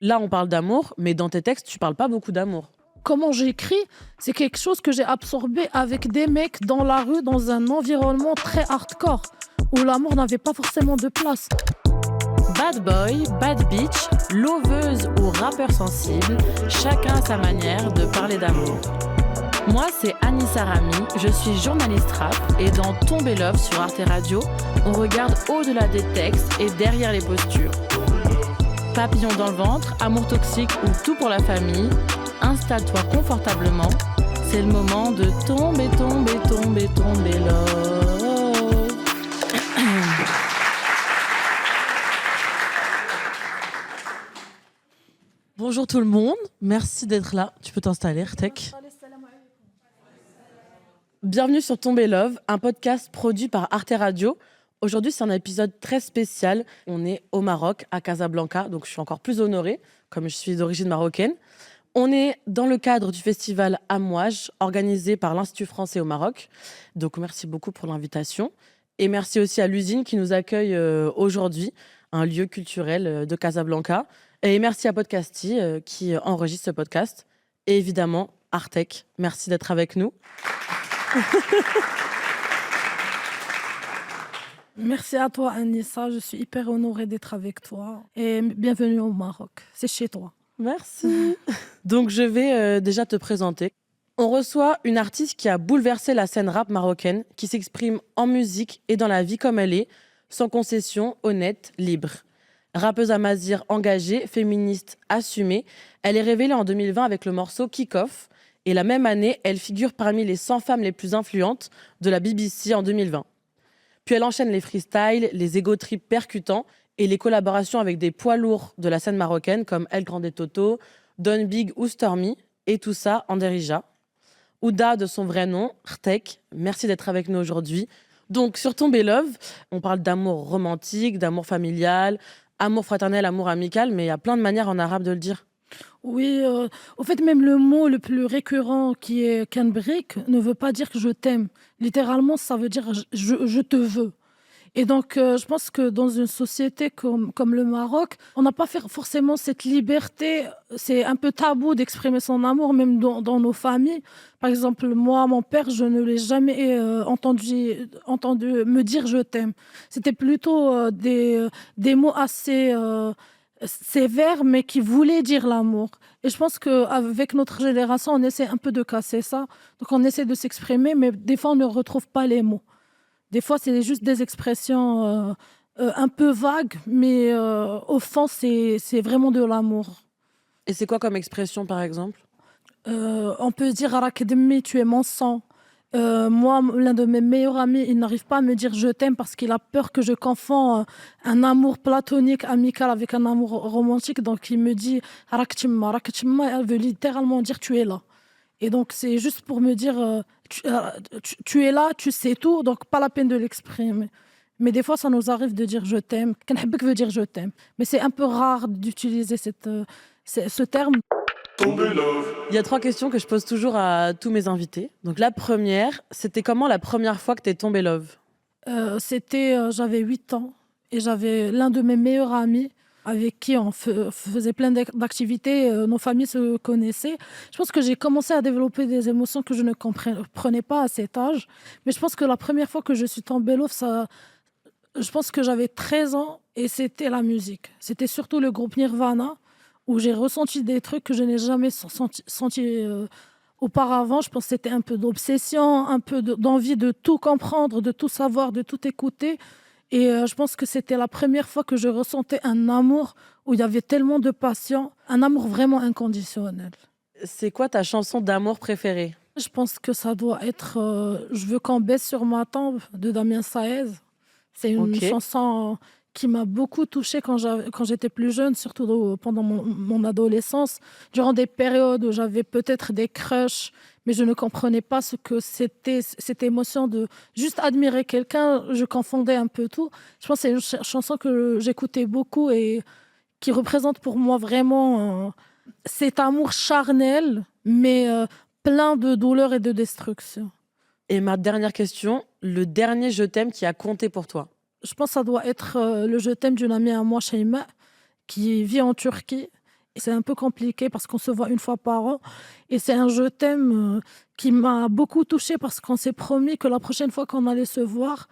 Là, on parle d'amour, mais dans tes textes, tu parles pas beaucoup d'amour. Comment j'écris, c'est quelque chose que j'ai absorbé avec des mecs dans la rue, dans un environnement très hardcore, où l'amour n'avait pas forcément de place. Bad boy, bad bitch, loveuse ou rappeur sensible, chacun a sa manière de parler d'amour. Moi, c'est Anissa Rami, je suis journaliste rap et dans Tomber Love sur Arte Radio, on regarde au-delà des textes et derrière les postures. Papillon dans le ventre, amour toxique ou tout pour la famille, installe-toi confortablement, c'est le moment de tomber, tomber, tomber, tomber love. Bonjour tout le monde, merci d'être là. Tu peux t'installer, Rtek. Bienvenue sur Tomber Love, un podcast produit par Arte Radio. Aujourd'hui, c'est un épisode très spécial. On est au Maroc, à Casablanca, donc je suis encore plus honorée, comme je suis d'origine marocaine. On est dans le cadre du festival Amouage, organisé par l'Institut français au Maroc. Donc merci beaucoup pour l'invitation. Et merci aussi à l'usine qui nous accueille aujourd'hui, un lieu culturel de Casablanca. Et merci à Podcasty qui enregistre ce podcast. Et évidemment, Artek, merci d'être avec nous. Merci à toi, Anissa. Je suis hyper honorée d'être avec toi. Et bienvenue au Maroc. C'est chez toi. Merci. Donc, je vais déjà te présenter. On reçoit une artiste qui a bouleversé la scène rap marocaine, qui s'exprime en musique et dans la vie comme elle est, sans concession, honnête, libre. Rappeuse amazigh engagée, féministe assumée, elle est révélée en 2020 avec le morceau Kick Off. Et la même année, elle figure parmi les 100 femmes les plus influentes de la BBC en 2020. Puis elle enchaîne les freestyles, les ego trips percutants et les collaborations avec des poids lourds de la scène marocaine comme El Grande Toto, Don Big ou Stormy, et tout ça en Derija. Ouda de son vrai nom, Rtek, merci d'être avec nous aujourd'hui. Donc sur Tomber Love, on parle d'amour romantique, d'amour familial, amour fraternel, amour amical, mais il y a plein de manières en arabe de le dire. Oui, au fait, même le mot le plus récurrent qui est Kenbrik ne veut pas dire que je t'aime. Littéralement, ça veut dire je te veux. Et donc, je pense que dans une société comme le Maroc, on n'a pas forcément cette liberté. C'est un peu tabou d'exprimer son amour, même dans nos familles. Par exemple, moi, mon père, je ne l'ai jamais entendu me dire je t'aime. C'était plutôt des mots assez sévères, mais qui voulaient dire l'amour. Et je pense qu'avec notre génération, on essaie un peu de casser ça. Donc, on essaie de s'exprimer, mais des fois, on ne retrouve pas les mots. Des fois, c'est juste des expressions un peu vagues, mais au fond, c'est vraiment de l'amour. Et c'est quoi comme expression, par exemple ? On peut dire Arak Demi, tu es mon sang. Moi, l'un de mes meilleurs amis, il n'arrive pas à me dire je t'aime parce qu'il a peur que je confonds un amour platonique, amical avec un amour romantique. Donc, il me dit Arak Timma. Arak Timma, elle veut littéralement dire tu es là. Et donc, c'est juste pour me dire tu es là, tu sais tout, donc pas la peine de l'exprimer. Mais des fois, ça nous arrive de dire je t'aime. Kanhbek veut dire je t'aime. Mais c'est un peu rare d'utiliser ce terme. Il y a 3 questions que je pose toujours à tous mes invités. Donc la première, c'était comment la première fois que t'es tombée love ? J'avais 8 ans et j'avais l'un de mes meilleurs amis avec qui on faisait plein d'activités. Nos familles se connaissaient. Je pense que j'ai commencé à développer des émotions que je ne comprenais pas à cet âge. Mais je pense que la première fois que je suis tombée love, je pense que j'avais 13 ans et c'était la musique. C'était surtout le groupe Nirvana, où j'ai ressenti des trucs que je n'ai jamais senti auparavant. Je pense que c'était un peu d'obsession, un peu d'envie de tout comprendre, de tout savoir, de tout écouter. Et je pense que c'était la première fois que je ressentais un amour où il y avait tellement de passion, un amour vraiment inconditionnel. C'est quoi ta chanson d'amour préférée ? Je pense que ça doit être Je veux qu'on baisse sur ma tombe de Damien Saez. C'est une chanson qui m'a beaucoup touchée quand j'étais plus jeune, surtout pendant mon adolescence, durant des périodes où j'avais peut-être des crushs, mais je ne comprenais pas ce que c'était, cette émotion de juste admirer quelqu'un. Je confondais un peu tout. Je pense que c'est une chanson que j'écoutais beaucoup et qui représente pour moi vraiment cet amour charnel, mais plein de douleur et de destruction. Et ma dernière question, le dernier je t'aime qui a compté pour toi ? Je pense que ça doit être le je t'aime d'une amie à moi, Shaima, qui vit en Turquie Et c'est un peu compliqué parce qu'on se voit une fois par an et c'est un je t'aime qui m'a beaucoup touchée parce qu'on s'est promis que la prochaine fois qu'on allait se voir,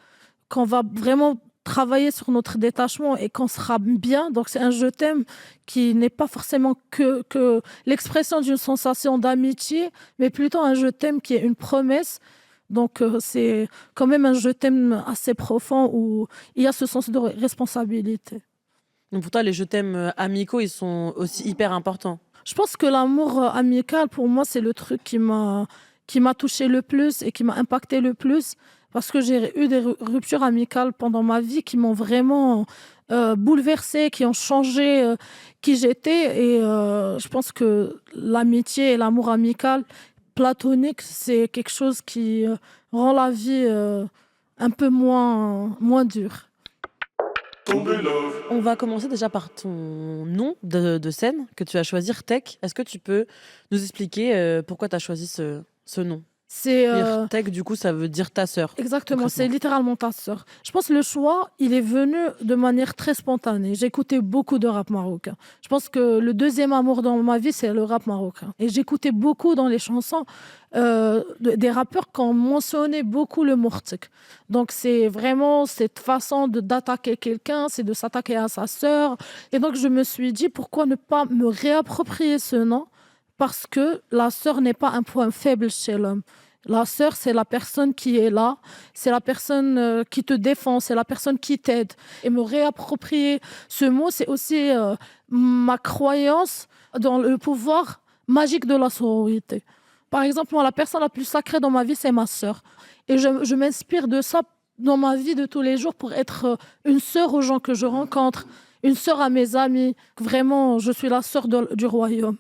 qu'on va vraiment travailler sur notre détachement et qu'on sera bien. Donc c'est un je t'aime qui n'est pas forcément que l'expression d'une sensation d'amitié, mais plutôt un je t'aime qui est une promesse. Donc c'est quand même un je t'aime assez profond où il y a ce sens de responsabilité. Donc pour toi, les je t'aime amicaux, ils sont aussi hyper importants. Je pense que l'amour amical, pour moi, c'est le truc qui m'a touché le plus et qui m'a impacté le plus. Parce que j'ai eu des ruptures amicales pendant ma vie qui m'ont vraiment bouleversée, qui ont changé qui j'étais. Et je pense que l'amitié et l'amour amical platonique, c'est quelque chose qui rend la vie un peu moins dure. On va commencer déjà par ton nom de scène que tu as choisi, Tech. Est-ce que tu peux nous expliquer pourquoi tu as choisi ce nom? C'est Tech, du coup, ça veut dire ta sœur. exactement, c'est Concrètement. littéralement ta sœur. Je pense que le choix, il est venu de manière très spontanée. J'écoutais beaucoup de rap marocain. Je pense que le deuxième amour dans ma vie, c'est le rap marocain. Et j'écoutais beaucoup dans les chansons des rappeurs qui ont mentionné beaucoup le mortik. Donc c'est vraiment cette façon d'attaquer quelqu'un, c'est de s'attaquer à sa sœur. Et donc je me suis dit, pourquoi ne pas me réapproprier ce nom? Parce que la sœur n'est pas un point faible chez l'homme. La sœur, c'est la personne qui est là, c'est la personne qui te défend, c'est la personne qui t'aide. Et me réapproprier ce mot, c'est aussi ma croyance dans le pouvoir magique de la sororité. Par exemple, moi, la personne la plus sacrée dans ma vie, c'est ma sœur. Et je m'inspire de ça dans ma vie de tous les jours pour être une sœur aux gens que je rencontre, une sœur à mes amis. Vraiment, je suis la sœur du royaume.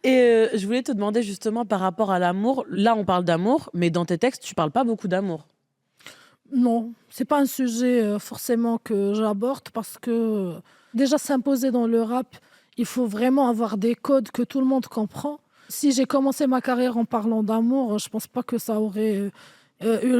Et je voulais te demander justement par rapport à l'amour. Là, on parle d'amour, mais dans tes textes, tu parles pas beaucoup d'amour. Non, c'est pas un sujet forcément que j'aborde parce que déjà s'imposer dans le rap, il faut vraiment avoir des codes que tout le monde comprend. Si j'ai commencé ma carrière en parlant d'amour, je pense pas que ça aurait eu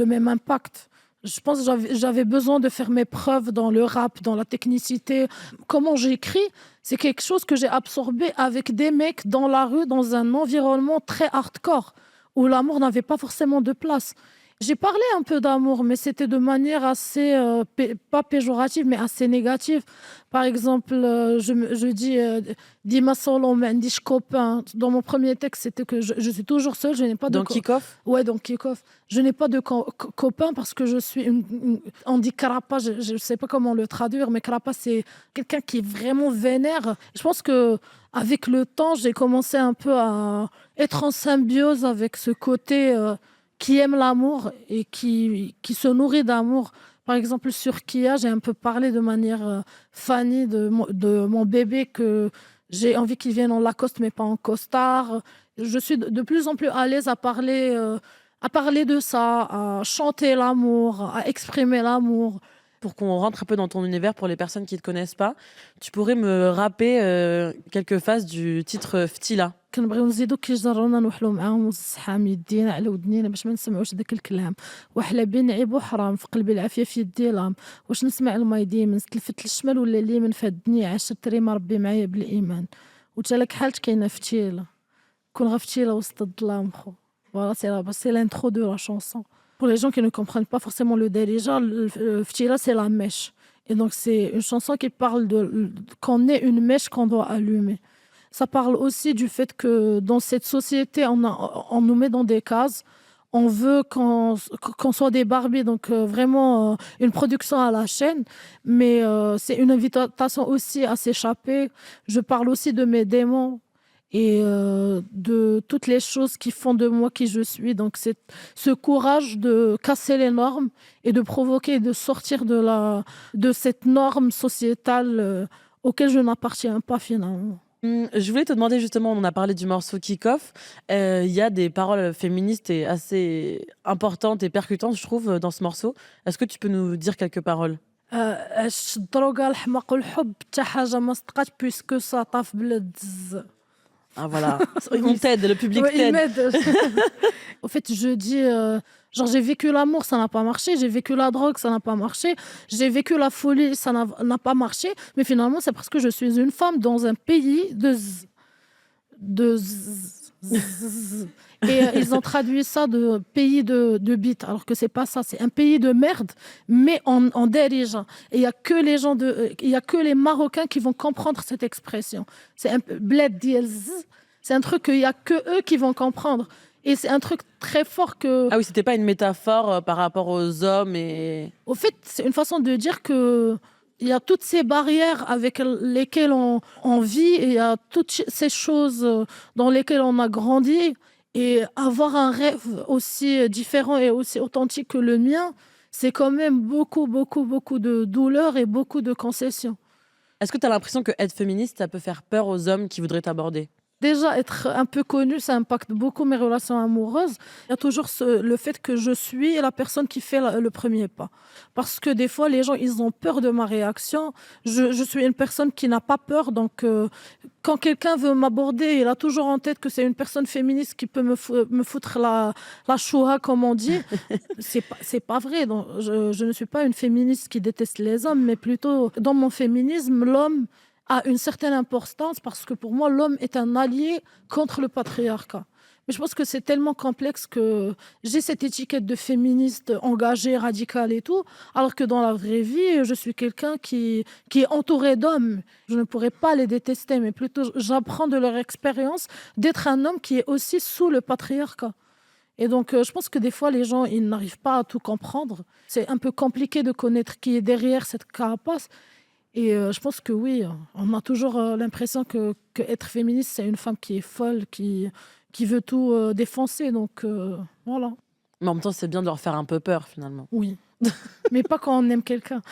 le même impact. Je pense que j'avais besoin de faire mes preuves dans le rap, dans la technicité. Comment j'écris, c'est quelque chose que j'ai absorbé avec des mecs dans la rue, dans un environnement très hardcore, où l'amour n'avait pas forcément de place. J'ai parlé un peu d'amour, mais c'était de manière assez, pas péjorative, mais assez négative. Par exemple, je dis Dima solo, mais n'dis copain. Dans mon premier texte, c'était que je suis toujours seule, je n'ai pas de Dans Kick-Off, ouais, donc kick-off. Je n'ai pas de copain parce que je suis on dit carapace, je ne sais pas comment le traduire, mais carapace, c'est quelqu'un qui est vraiment vénère. Je pense que avec le temps, j'ai commencé un peu à être en symbiose avec ce côté qui aime l'amour et qui se nourrit d'amour. Par exemple, sur Kia, j'ai un peu parlé de manière funny de mon bébé que j'ai envie qu'il vienne en Lacoste, mais pas en costard. Je suis de plus en plus à l'aise à parler de ça, à chanter l'amour, à exprimer l'amour. pour qu'on rentre un peu dans ton univers, pour les personnes qui ne te connaissent pas, tu pourrais me rapper quelques phases du titre Ftila. كنبغيو نزيدو كيجرونا نوحلو معاهم والزحام يدينا على ودنينا باش ما نسمعوش داك الكلام وحلا بين عيب وحرام في قلبي العافيه في يدي لام واش نسمع الماي ديمن تلفت للشمال ولا اليمين في هاد الدنيا عشرت ريما ربي معايا بالايمان وتالك حالت كاينه فتيله كون غا فتيله وسط الظلام خو. Voilà, c'est l'intro de la chanson. Pour les gens qui ne comprennent pas forcément le dérija, le ftila, c'est la mèche. Et donc, c'est une chanson qui parle qu'on est une mèche qu'on doit allumer. Ça parle aussi du fait que dans cette société, on nous met dans des cases. On veut qu'on soit des Barbies, donc vraiment une production à la chaîne. Mais c'est une invitation aussi à s'échapper. Je parle aussi de mes démons et de toutes les choses qui font de moi qui je suis. Donc c'est ce courage de casser les normes et de provoquer et de sortir de cette norme sociétale auquel je n'appartiens pas finalement. Je voulais te demander justement, on a parlé du morceau Kick-Off, il y a des paroles féministes et assez importantes et percutantes, je trouve, dans ce morceau. Est-ce que tu peux nous dire quelques paroles? الدروغة الحماق والحب حتى حاجة ما صدقات puisque ça طاف بلا الدز. Ah voilà, on t'aide, le public Ouais, il t'aide. m'aide. Au fait, je dis, Genre, j'ai vécu l'amour, ça n'a pas marché. J'ai vécu la drogue, ça n'a pas marché. J'ai vécu la folie, ça n'a pas marché. Mais finalement, c'est parce que je suis une femme dans un pays de et ils ont traduit ça de pays de bite, alors que c'est pas ça. C'est un pays de merde, mais en dérigeant. Et il y a que les gens il y a que les Marocains qui vont comprendre cette expression. C'est un peu bled diel zzz. C'est un truc qu'il y a que eux qui vont comprendre. Et c'est un truc très fort que. Ah oui, c'était pas une métaphore par rapport aux hommes et. Au fait, c'est une façon de dire que il y a toutes ces barrières avec lesquelles on vit et il y a toutes ces choses dans lesquelles on a grandi. Et avoir un rêve aussi différent et aussi authentique que le mien, c'est quand même beaucoup, beaucoup, beaucoup de douleur et beaucoup de concessions. Est-ce que tu as l'impression que être féministe, ça peut faire peur aux hommes qui voudraient t'aborder? Déjà, être un peu connue, ça impacte beaucoup mes relations amoureuses. Il y a toujours le fait que je suis la personne qui fait le premier pas. Parce que des fois, les gens, ils ont peur de ma réaction. Je suis une personne qui n'a pas peur. Donc, quand quelqu'un veut m'aborder, il a toujours en tête que c'est une personne féministe qui peut me foutre la chouha, comme on dit. C'est pas vrai. Donc, je ne suis pas une féministe qui déteste les hommes, mais plutôt, dans mon féminisme, l'homme a une certaine importance parce que pour moi, l'homme est un allié contre le patriarcat. Mais je pense que c'est tellement complexe que j'ai cette étiquette de féministe engagée, radicale et tout, alors que dans la vraie vie, je suis quelqu'un qui est entouré d'hommes. Je ne pourrais pas les détester, mais plutôt j'apprends de leur expérience d'être un homme qui est aussi sous le patriarcat. Et donc, je pense que des fois, les gens, ils n'arrivent pas à tout comprendre. C'est un peu compliqué de connaître qui est derrière cette carapace. Et je pense que oui, on a toujours l'impression que être féministe, c'est une femme qui est folle, qui veut tout défoncer. Donc voilà, Mais en même temps, c'est bien de leur faire un peu peur, finalement. oui. Mais pas quand on aime quelqu'un.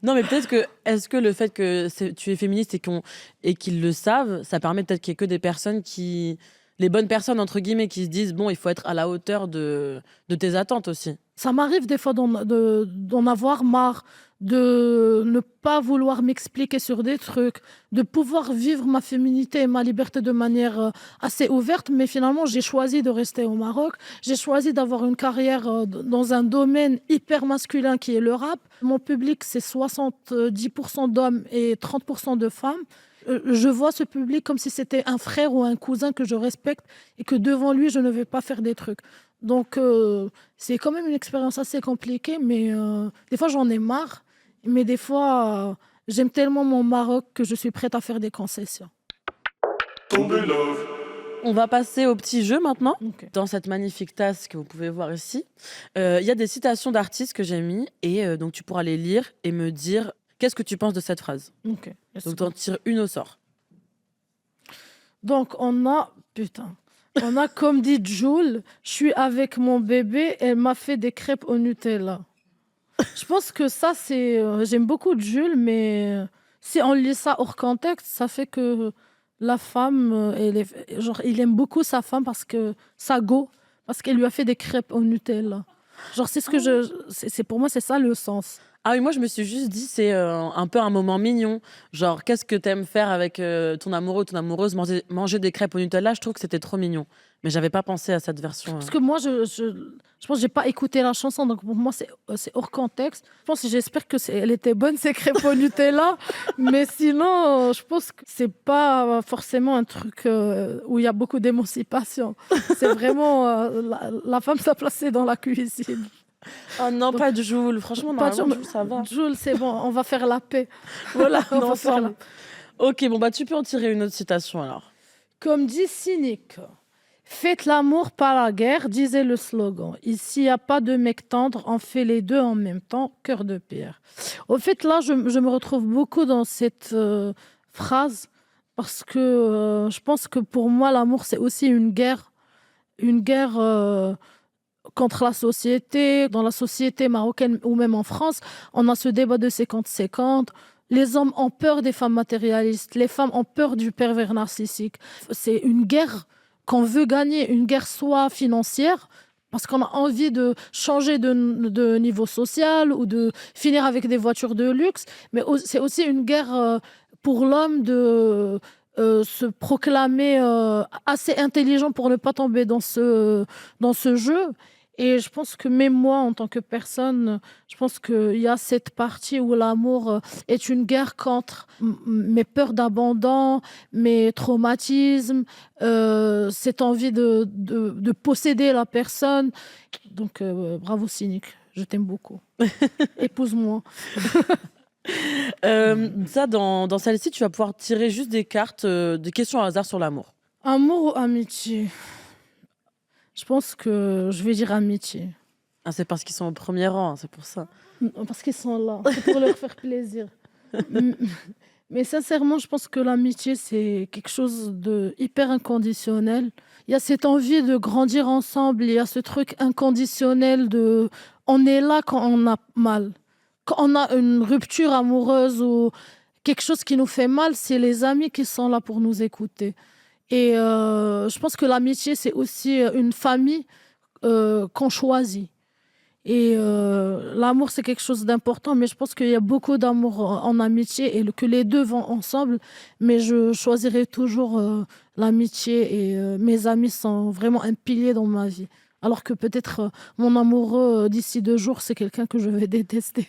Non, mais peut-être que, est-ce que le fait que tu es féministe et qu'ils le savent, ça permet peut-être qu'il y ait que des personnes qui. Les bonnes personnes, entre guillemets, qui se disent, bon, il faut être à la hauteur de tes attentes aussi. Ça m'arrive des fois d'en avoir marre, de ne pas vouloir m'expliquer sur des trucs, de pouvoir vivre ma féminité et ma liberté de manière assez ouverte. Mais finalement, j'ai choisi de rester au Maroc. J'ai choisi d'avoir une carrière dans un domaine hyper masculin qui est le rap. Mon public, c'est 70% d'hommes et 30% de femmes. Je vois ce public comme si c'était un frère ou un cousin que je respecte et que devant lui, je ne vais pas faire des trucs. Donc, c'est quand même une expérience assez compliquée, mais des fois, j'en ai marre. Mais des fois, j'aime tellement mon Maroc que je suis prête à faire des concessions. On va passer au petit jeu maintenant. Ok. Dans cette magnifique tasse que vous pouvez voir ici, il y a des citations d'artistes que j'ai mis et donc tu pourras les lire et me dire qu'est-ce que tu penses de cette phrase. Ok. Donc t'en tires une au sort. Donc, on a... Putain. On a, comme dit Jules, je suis avec mon bébé, elle m'a fait des crêpes au Nutella. Je pense que ça, c'est... j'aime beaucoup Jules, mais si on lit ça hors contexte, ça fait que la femme, genre, il aime beaucoup sa femme parce que sa go, parce qu'elle lui a fait des crêpes au Nutella. Genre, c'est ce que pour moi, c'est ça le sens. Ah oui, moi je me suis juste dit c'est un peu un moment mignon. Genre qu'est-ce que t'aimes faire avec ton amoureux ou ton amoureuse, manger des crêpes au Nutella, je trouve que c'était trop mignon. Mais j'avais pas pensé à cette version. Parce que moi, je pense que j'ai pas écouté la chanson, donc pour moi, c'est hors contexte. Je pense, j'espère que elle était bonne, ces crêpes au Nutella. Mais sinon, je pense que c'est pas forcément un truc où il y a beaucoup d'émancipation. C'est vraiment la femme s'est placée dans la cuisine. Oh non, Donc, pas de Joule. Franchement, pas normalement, Jules, Joule, ça va. Jules, c'est bon, on va faire la paix. Voilà, On on va faire la ensemble. Ok, bon bah tu peux en tirer une autre citation alors. Comme dit Cynique, faites l'amour, pas la guerre, disait le slogan. Ici, il n'y a pas de mec tendre, on fait les deux en même temps, cœur de pierre. Au fait, là, je me retrouve beaucoup dans cette phrase parce que je pense que pour moi, l'amour, c'est aussi une guerre contre la société. Dans la société marocaine ou même en France, on a ce débat de 50-50. Les hommes ont peur des femmes matérialistes, les femmes ont peur du pervers narcissique. C'est une guerre qu'on veut gagner, une guerre soit financière, parce qu'on a envie de changer de niveau social ou de finir avec des voitures de luxe, mais c'est aussi une guerre pour l'homme de se proclamer assez intelligent pour ne pas tomber dans ce jeu. Et je pense que même moi, en tant que personne, je pense qu'il y a cette partie où l'amour est une guerre contre mes peurs d'abandon, mes traumatismes, cette envie de posséder la personne. Donc, bravo Cynique, je t'aime beaucoup. Épouse-moi. Ça, dans celle-ci, tu vas pouvoir tirer juste des cartes, des questions au hasard sur l'amour. Amour ou amitié? Je pense que je vais dire amitié. Ah, c'est parce qu'ils sont au premier rang, c'est pour ça. Parce qu'ils sont là, c'est pour leur faire plaisir. M- Mais sincèrement, je pense que l'amitié, c'est quelque chose de hyper inconditionnel. Il y a cette envie de grandir ensemble, il y a ce truc inconditionnel de on est là quand on a mal. Quand on a une rupture amoureuse ou quelque chose qui nous fait mal, c'est les amis qui sont là pour nous écouter. Et je pense que l'amitié, c'est aussi une famille qu'on choisit. Et l'amour, c'est quelque chose d'important, mais je pense qu'il y a beaucoup d'amour en amitié et que les deux vont ensemble. Mais je choisirai toujours l'amitié et mes amis sont vraiment un pilier dans ma vie. Alors que peut-être mon amoureux d'ici 2 jours, c'est quelqu'un que je vais détester.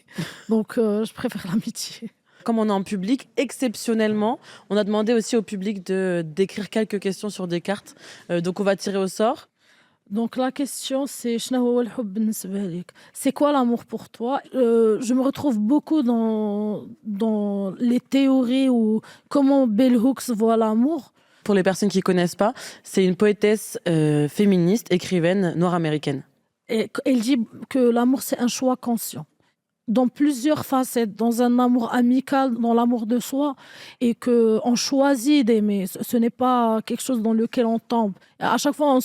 Donc je préfère l'amitié. Comme on est en public, exceptionnellement, on a demandé aussi au public d'écrire quelques questions sur des cartes. Donc on va tirer au sort. Donc la question c'est شنو هو الحب بالنسبة لك? C'est quoi l'amour pour toi? Je me retrouve beaucoup dans les théories ou comment Bell Hooks voit l'amour. Pour les personnes qui ne connaissent pas, c'est une poétesse féministe, écrivaine noire américaine. Et elle dit que l'amour c'est un choix conscient. Dans plusieurs facettes, dans un amour amical, dans l'amour de soi, et qu'on choisit d'aimer. Ce n'est pas quelque chose dans lequel on tombe. À chaque fois,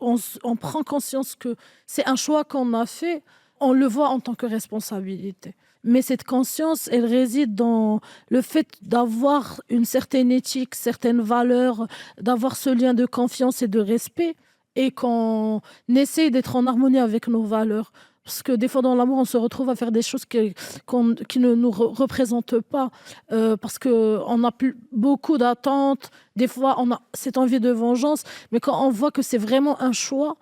on prend conscience que c'est un choix qu'on a fait, on le voit en tant que responsabilité. Mais cette conscience, elle réside dans le fait d'avoir une certaine éthique, certaines valeurs, d'avoir ce lien de confiance et de respect, et qu'on essaye d'être en harmonie avec nos valeurs. Parce que des fois, dans l'amour, on se retrouve à faire des choses qui ne nous représentent pas. Parce qu'on a beaucoup d'attentes. Des fois, on a cette envie de vengeance. Mais quand on voit que c'est vraiment un choix,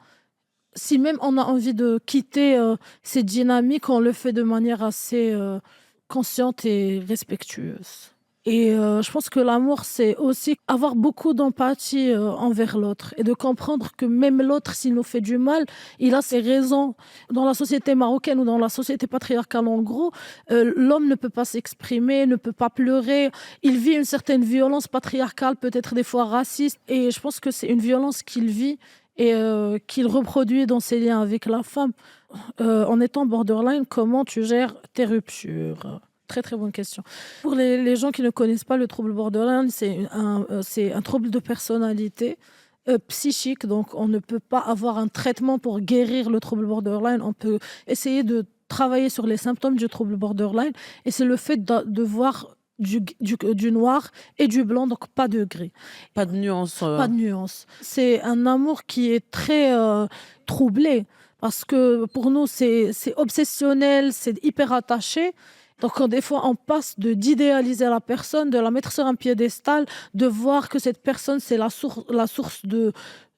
si même on a envie de quitter cette dynamique, on le fait de manière assez consciente et respectueuse. Et je pense que l'amour, c'est aussi avoir beaucoup d'empathie envers l'autre et de comprendre que même l'autre, s'il nous fait du mal, il a ses raisons. Dans la société marocaine ou dans la société patriarcale, en gros, l'homme ne peut pas s'exprimer, ne peut pas pleurer. Il vit une certaine violence patriarcale, peut-être des fois raciste. Et je pense que c'est une violence qu'il vit et qu'il reproduit dans ses liens avec la femme. En étant borderline, comment tu gères tes ruptures? Très très bonne question. Pour les gens qui ne connaissent pas le trouble borderline, c'est un trouble de personnalité psychique. Donc on ne peut pas avoir un traitement pour guérir le trouble borderline. On peut essayer de travailler sur les symptômes du trouble borderline. Et c'est le fait de voir du noir et du blanc, donc pas de gris. Pas de nuance. Pas de nuance. C'est un amour qui est très troublé. Parce que pour nous, c'est obsessionnel, c'est hyper attaché. Donc, quand des fois, on passe d'idéaliser la personne, de la mettre sur un piédestal, de voir que cette personne, c'est la source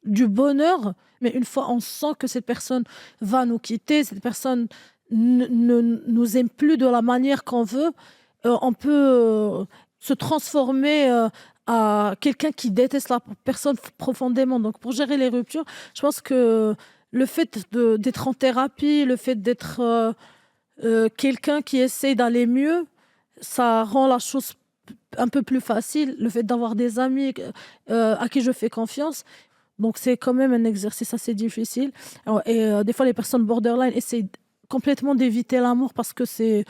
du bonheur. Mais une fois, on sent que cette personne va nous quitter, cette personne ne nous aime plus de la manière qu'on veut, on peut se transformer à quelqu'un qui déteste la personne profondément. Donc, pour gérer les ruptures, je pense que le fait d'être en thérapie, le fait d'être quelqu'un qui essaie d'aller mieux, ça rend la chose un peu plus facile. Le fait d'avoir des amis à qui je fais confiance. Donc, c'est quand même un exercice assez difficile. Et des fois, les personnes borderline essayent complètement d'éviter l'amour parce que c'est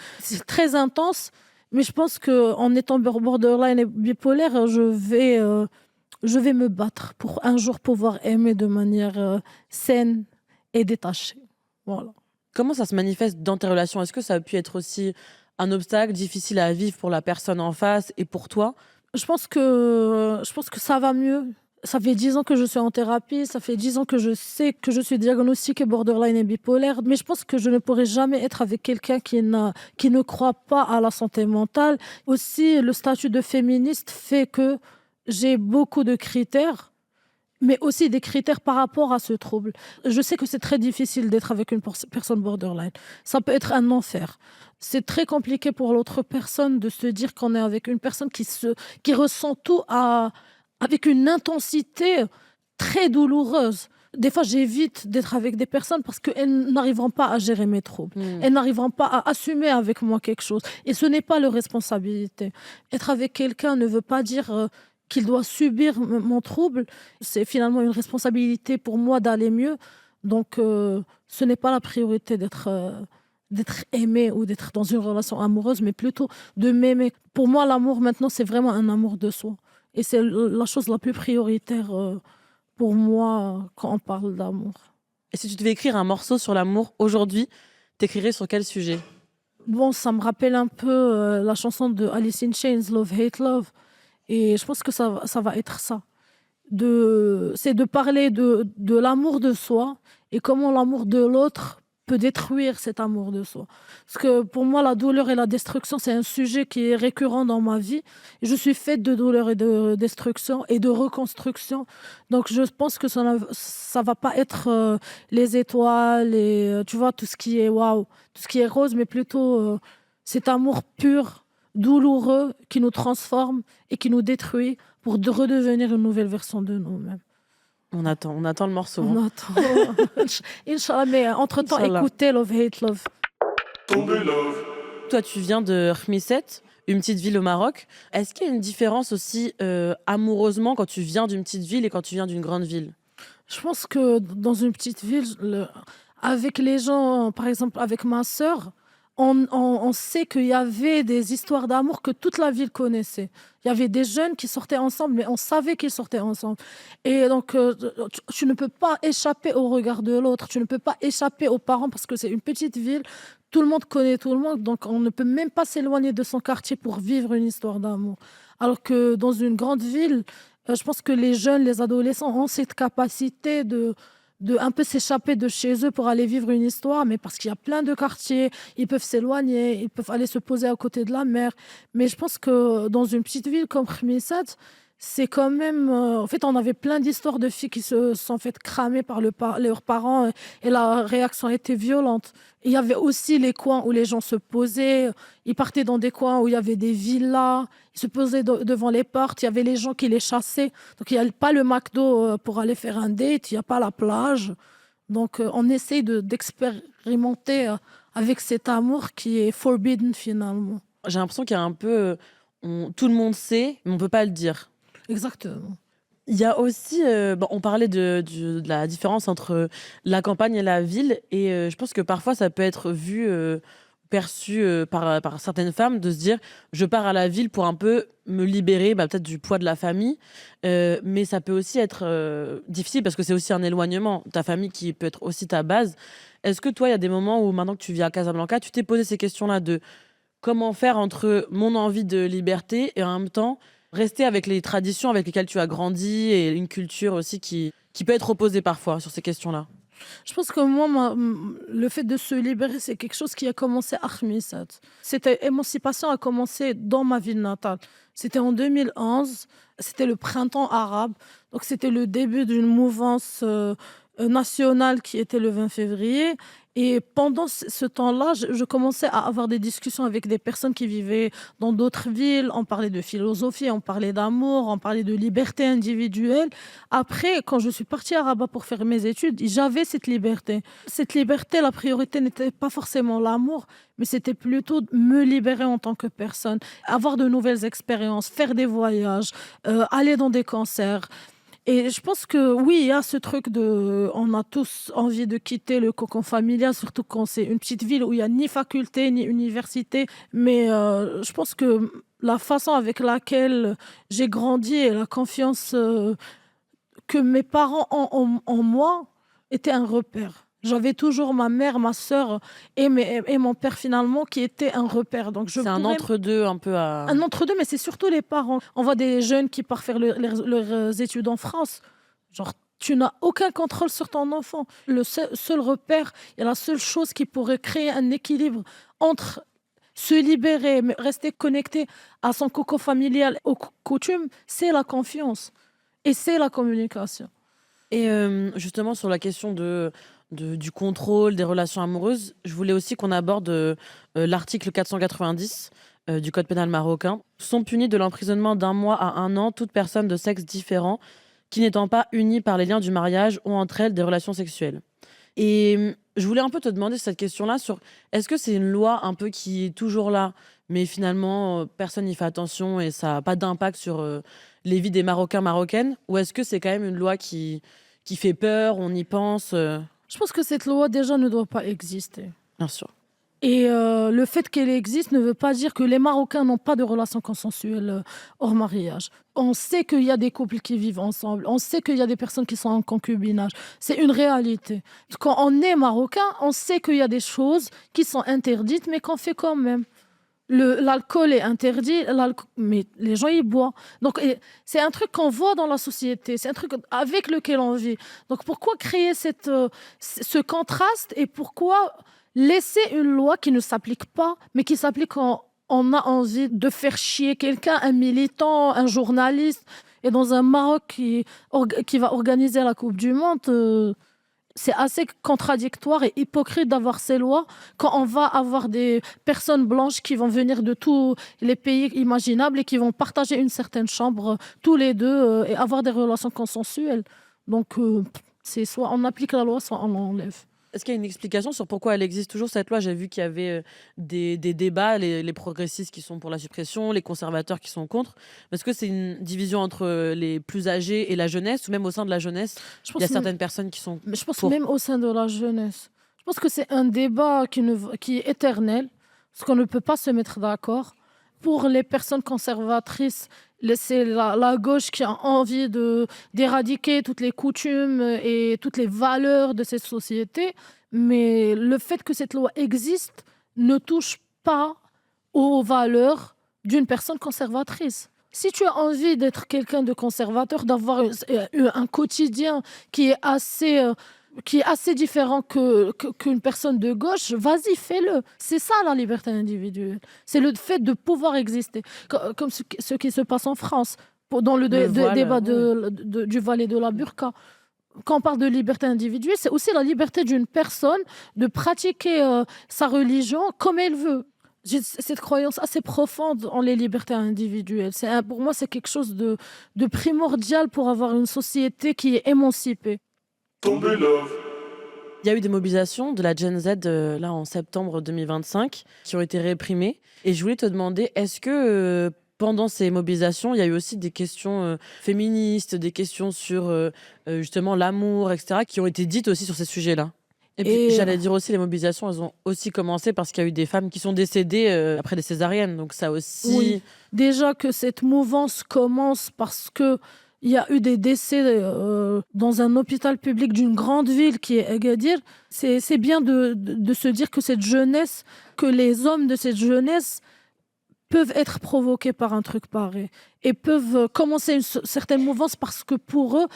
très intense. Mais je pense qu'en étant borderline et bipolaire, je vais me battre pour un jour pouvoir aimer de manière saine et détachée. Voilà. Comment ça se manifeste dans tes relations? Est-ce que ça a pu être aussi un obstacle difficile à vivre pour la personne en face et pour toi? Je pense que ça va mieux. Ça fait 10 ans que je suis en thérapie, ça fait 10 ans que je sais que je suis diagnostiquée borderline et bipolaire, mais je pense que je ne pourrai jamais être avec quelqu'un qui ne croit pas à la santé mentale. Aussi, le statut de féministe fait que j'ai beaucoup de critères mais aussi des critères par rapport à ce trouble. Je sais que c'est très difficile d'être avec une personne borderline. Ça peut être un enfer. C'est très compliqué pour l'autre personne de se dire qu'on est avec une personne qui ressent tout avec une intensité très douloureuse. Des fois, j'évite d'être avec des personnes parce qu'elles n'arriveront pas à gérer mes troubles. Elles n'arriveront pas à assumer avec moi quelque chose. Et ce n'est pas leur responsabilité. Être avec quelqu'un ne veut pas dire qu'il doit subir mon trouble. C'est finalement une responsabilité pour moi d'aller mieux. Donc, ce n'est pas la priorité d'être aimé ou d'être dans une relation amoureuse, mais plutôt de m'aimer. Pour moi, l'amour, maintenant, c'est vraiment un amour de soi. Et c'est la chose la plus prioritaire pour moi quand on parle d'amour. Et si tu devais écrire un morceau sur l'amour aujourd'hui, t'écrirais sur quel sujet? Bon, ça me rappelle un peu la chanson de Alice in Chains, Love, Hate, Love. Et je pense que ça va être ça. C'est de parler de l'amour de soi et comment l'amour de l'autre peut détruire cet amour de soi. Parce que pour moi, la douleur et la destruction, c'est un sujet qui est récurrent dans ma vie. Je suis faite de douleur et de destruction et de reconstruction. Donc, je pense que ça va pas être les étoiles et tu vois, tout ce qui est waouh, tout ce qui est rose, mais plutôt cet amour pur, douloureux, qui nous transforme et qui nous détruit pour redevenir une nouvelle version de nous-mêmes. On attend le morceau. On attend. Inch'Allah, mais entre-temps, Inch'Allah. écoutez Love, Hate, Love. Toi, tu viens de Khmisset, une petite ville au Maroc. Est-ce qu'il y a une différence aussi amoureusement quand tu viens d'une petite ville et quand tu viens d'une grande ville? Je pense que dans une petite ville, avec les gens, par exemple avec ma sœur, on sait qu'il y avait des histoires d'amour que toute la ville connaissait. Il y avait des jeunes qui sortaient ensemble, mais on savait qu'ils sortaient ensemble. Et donc, tu ne peux pas échapper au regard de l'autre, tu ne peux pas échapper aux parents parce que c'est une petite ville, tout le monde connaît tout le monde, donc on ne peut même pas s'éloigner de son quartier pour vivre une histoire d'amour. Alors que dans une grande ville, je pense que les jeunes, les adolescents ont cette capacité de un peu s'échapper de chez eux pour aller vivre une histoire, mais parce qu'il y a plein de quartiers, ils peuvent s'éloigner, ils peuvent aller se poser à côté de la mer. Mais je pense que dans une petite ville comme Khmissat, c'est quand même... en fait, on avait plein d'histoires de filles qui se sont faites cramer par leurs parents et la réaction était violente. Il y avait aussi les coins où les gens se posaient. Ils partaient dans des coins où il y avait des villas. Ils se posaient devant les portes. Il y avait les gens qui les chassaient. Donc, il n'y a pas le McDo pour aller faire un date. Il n'y a pas la plage. Donc, on essaye d'expérimenter avec cet amour qui est forbidden finalement. J'ai l'impression qu'il y a un peu... tout le monde sait, mais on peut pas le dire. Exactement. Il y a aussi, on parlait de la différence entre la campagne et la ville, et je pense que parfois ça peut être vu, perçu par certaines femmes de se dire je pars à la ville pour un peu me libérer peut-être du poids de la famille, mais ça peut aussi être difficile parce que c'est aussi un éloignement, ta famille qui peut être aussi ta base. Est-ce que toi, il y a des moments où maintenant que tu vis à Casablanca, tu t'es posé ces questions-là de comment faire entre mon envie de liberté et en même temps rester avec les traditions avec lesquelles tu as grandi et une culture aussi qui peut être opposée parfois sur ces questions-là? Je pense que moi, le fait de se libérer, c'est quelque chose qui a commencé à Khmissat. Cette émancipation a commencé dans ma ville natale. C'était en 2011, c'était le printemps arabe. Donc c'était le début d'une mouvance nationale qui était le 20 février. Et pendant ce temps-là, je commençais à avoir des discussions avec des personnes qui vivaient dans d'autres villes. On parlait de philosophie, on parlait d'amour, on parlait de liberté individuelle. Après, quand je suis partie à Rabat pour faire mes études, j'avais cette liberté. Cette liberté, la priorité n'était pas forcément l'amour, mais c'était plutôt me libérer en tant que personne, avoir de nouvelles expériences, faire des voyages, aller dans des concerts. Et je pense que oui, il y a ce truc on a tous envie de quitter le cocon familial, surtout quand c'est une petite ville où il n'y a ni faculté, ni université. Mais je pense que la façon avec laquelle j'ai grandi et la confiance que mes parents ont en moi était un repère. J'avais toujours ma mère, ma sœur et mon père finalement qui était un repère. Donc C'est un entre-deux un peu à... Un entre-deux, mais c'est surtout les parents. On voit des jeunes qui partent faire leurs études en France. Genre, tu n'as aucun contrôle sur ton enfant. Le seul repère et la seule chose qui pourrait créer un équilibre entre se libérer, mais rester connecté à son cocon familial, aux coutumes, c'est la confiance et c'est la communication. Et justement sur la question du contrôle des relations amoureuses, je voulais aussi qu'on aborde, l'article 490, du code pénal marocain. Sont punis de l'emprisonnement d'1 mois à 1 an toute personne de sexe différent qui n'étant pas unie par les liens du mariage ou entre elles des relations sexuelles. Et je voulais un peu te demander cette question-là sur est-ce que c'est une loi un peu qui est toujours là, mais finalement, personne n'y fait attention et ça a pas d'impact sur, les vies des Marocains, Marocaines? Ou est-ce que c'est quand même une loi qui fait peur, on y pense, Je pense que cette loi déjà ne doit pas exister. Bien sûr. Et le fait qu'elle existe ne veut pas dire que les Marocains n'ont pas de relations consensuelles hors mariage. On sait qu'il y a des couples qui vivent ensemble, on sait qu'il y a des personnes qui sont en concubinage. C'est une réalité. Quand on est Marocain, on sait qu'il y a des choses qui sont interdites, mais qu'on fait quand même. L'alcool est interdit, mais les gens y boivent. Donc, c'est un truc qu'on voit dans la société, c'est un truc avec lequel on vit. Donc, pourquoi créer ce contraste et pourquoi laisser une loi qui ne s'applique pas, mais qui s'applique quand on a envie de faire chier quelqu'un, un militant, un journaliste, et dans un Maroc qui va organiser la Coupe du Monde, c'est assez contradictoire et hypocrite d'avoir ces lois quand on va avoir des personnes blanches qui vont venir de tous les pays imaginables et qui vont partager une certaine chambre tous les deux et avoir des relations consensuelles. Donc, c'est soit on applique la loi, soit on l'enlève. Est-ce qu'il y a une explication sur pourquoi elle existe toujours cette loi? J'ai vu qu'il y avait, des débats, les progressistes qui sont pour la suppression, les conservateurs qui sont contre. Est-ce que c'est une division entre, les plus âgés et la jeunesse ou même au sein de la jeunesse, Je il y a pense, certaines personnes qui sont mais je pense pour? même au sein de la jeunesse. Je pense que c'est un débat qui est éternel, parce qu'on ne peut pas se mettre d'accord. Pour les personnes conservatrices, c'est la gauche qui a envie d'éradiquer toutes les coutumes et toutes les valeurs de cette société. Mais le fait que cette loi existe ne touche pas aux valeurs d'une personne conservatrice. Si tu as envie d'être quelqu'un de conservateur, d'avoir un quotidien qui est assez différent qu'une personne de gauche, vas-y, fais-le. C'est ça la liberté individuelle. C'est le fait de pouvoir exister. Comme ce qui se passe en France, dans le Le voile, débat ouais. du voile et de la burqa. Quand on parle de liberté individuelle, c'est aussi la liberté d'une personne de pratiquer sa religion comme elle veut. J'ai cette croyance assez profonde en les libertés individuelles. Pour moi, c'est quelque chose de primordial pour avoir une société qui est émancipée. Tomber love. Il y a eu des mobilisations de la Gen Z, là, en septembre 2025, qui ont été réprimées et je voulais te demander, est-ce que, pendant ces mobilisations, il y a eu aussi des questions, féministes, des questions sur, justement l'amour et cetera, qui ont été dites aussi sur ces sujets-là? Et puis Et j'allais dire aussi, les mobilisations, elles ont aussi commencé parce qu'il y a eu des femmes qui sont décédées, après des césariennes, donc ça oui, aussi. déjà que cette mouvance commence parce que il y a eu des décès dans un hôpital public d'une grande ville qui est Agadir. C'est bien de se dire que cette jeunesse, que les hommes de cette jeunesse peuvent être provoqués par un truc pareil et peuvent commencer une certaine mouvance parce que pour eux,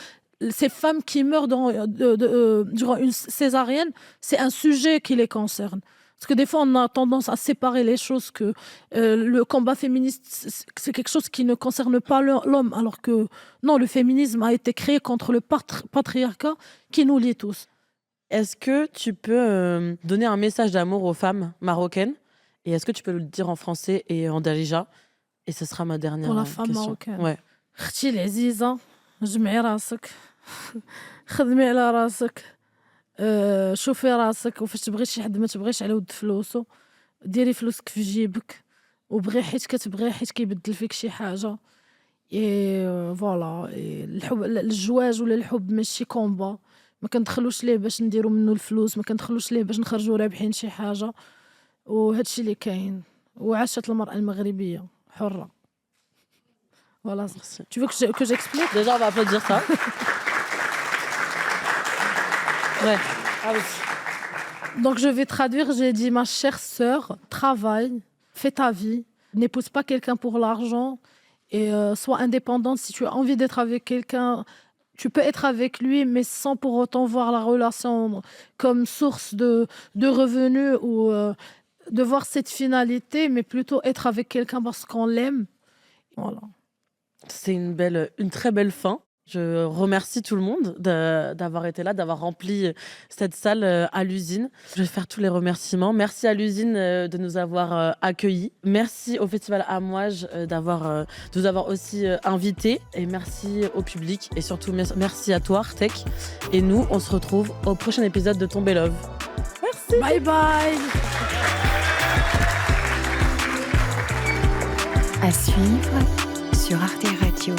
ces femmes qui meurent durant une césarienne, c'est un sujet qui les concerne. Parce que des fois, on a tendance à séparer les choses, que le combat féministe, c'est quelque chose qui ne concerne pas l'homme, alors que non, le féminisme a été créé contre le patriarcat qui nous lie tous. Est-ce que tu peux, donner un message d'amour aux femmes marocaines? Et est-ce que tu peux le dire en français et en darija? Et ce sera ma Pour dernière, la femme question. marocaine. Ouais. اختي العزيزة جمعي راسك خدمي على راسك شوفي راسك وفاش تبغي شي حد ما تبغيش على ود فلوسو ديري فلوسك في جيبك وبغي حيت كتبغي حيت كيبدل فيك شي حاجة فوالا الحب الزواج ولا الحب ماشي كومبا ما كندخلوش ليه باش نديرو منه الفلوس ما كندخلوش ليه باش نخرجوا رابحين شي حاجة وهادشي اللي كاين وعاشت المرأة المغربية حرة voilà. Merci. Tu veux que j'explique? Déjà, on va applaudir ça. Ouais. Ah oui. Donc je vais traduire, j'ai dit ma chère sœur, travaille, fais ta vie, n'épouse pas quelqu'un pour l'argent et sois indépendante. Si tu as envie d'être avec quelqu'un, tu peux être avec lui, mais sans pour autant voir la relation comme source de revenus ou de voir cette finalité, mais plutôt être avec quelqu'un parce qu'on l'aime. Voilà. C'est une très belle fin. Je remercie tout le monde d'avoir été là, d'avoir rempli cette salle à l'usine. Je vais faire tous les remerciements. Merci à l'usine de nous avoir accueillis. Merci au Festival Amouage de nous avoir aussi invités. Et merci au public. Et surtout, merci à toi, Artek. Et nous, on se retrouve au prochain épisode de Tomber Love. Merci. Bye bye. À suivre sur Arte Radio.